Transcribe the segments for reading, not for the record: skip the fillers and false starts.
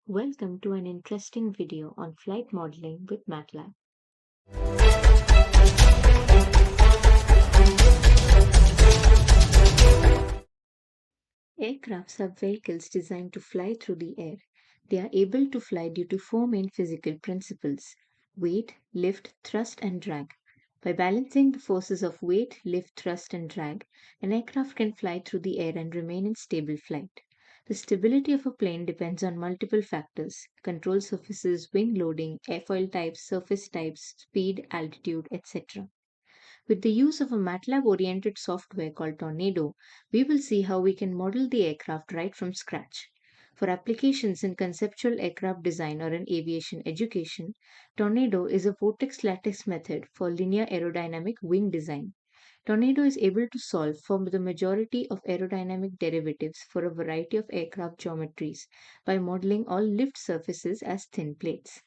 Welcome to an interesting video on flight modeling with MATLAB. Aircrafts are vehicles designed to fly through the air. They are able to fly due to four main physical principles: weight, lift, thrust, and drag. By balancing the forces of weight, lift, thrust, and drag, an aircraft can fly through the air and remain in stable flight. The stability of a plane depends on multiple factors: control surfaces, wing loading, airfoil types, surface types, speed, altitude, etc. With the use of a MATLAB-oriented software called Tornado, we will see how we can model the aircraft right from scratch. For applications in conceptual aircraft design or in aviation education, Tornado is a vortex lattice method for linear aerodynamic wing design. Tornado is able to solve for the majority of aerodynamic derivatives for a variety of aircraft geometries by modeling all lift surfaces as thin plates.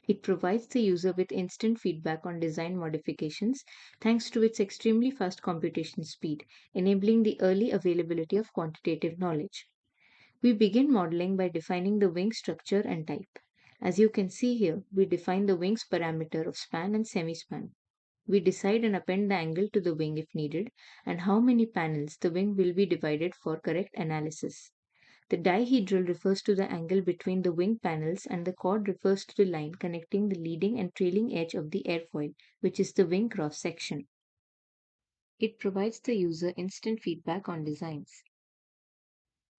It provides the user with instant feedback on design modifications thanks to its extremely fast computation speed, enabling the early availability of quantitative knowledge. We begin modeling by defining the wing structure and type. As you can see here, we define the wing's parameter of span and semi-span. We decide and append the angle to the wing if needed, and how many panels the wing will be divided for correct analysis. The dihedral refers to the angle between the wing panels, and the chord refers to the line connecting the leading and trailing edge of the airfoil, which is the wing cross section. It provides the user instant feedback on designs.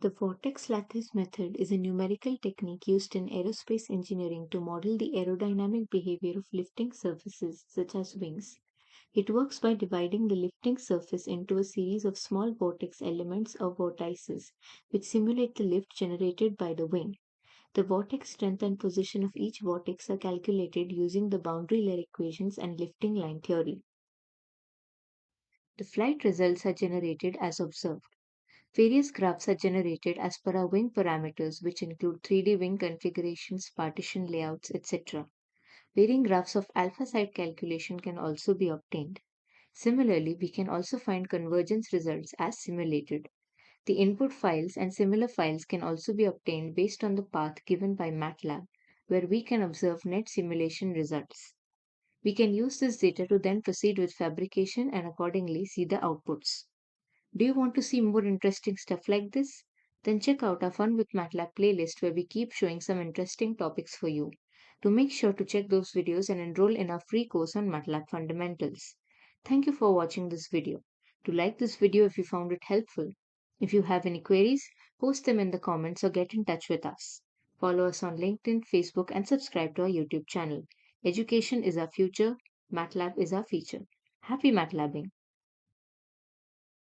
The vortex lattice method is a numerical technique used in aerospace engineering to model the aerodynamic behavior of lifting surfaces such as wings. It works by dividing the lifting surface into a series of small vortex elements or vortices, which simulate the lift generated by the wing. The vortex strength and position of each vortex are calculated using the boundary layer equations and lifting line theory. The flight results are generated as observed. Various graphs are generated as per our wing parameters, which include 3D wing configurations, partition layouts, etc. Varying graphs of alpha side calculation can also be obtained. Similarly, we can also find convergence results as simulated. The input files and similar files can also be obtained based on the path given by MATLAB, where we can observe net simulation results. We can use this data to then proceed with fabrication and accordingly see the outputs. Do you want to see more interesting stuff like this? Then check out our Fun with MATLAB playlist where we keep showing some interesting topics for you. To make sure to check those videos and enroll in our free course on MATLAB fundamentals. Thank you for watching this video. To like this video if you found it helpful. If you have any queries, post them in the comments or get in touch with us. Follow us on LinkedIn, Facebook, and subscribe to our YouTube channel. Education is our future, MATLAB is our feature. Happy MATLABing!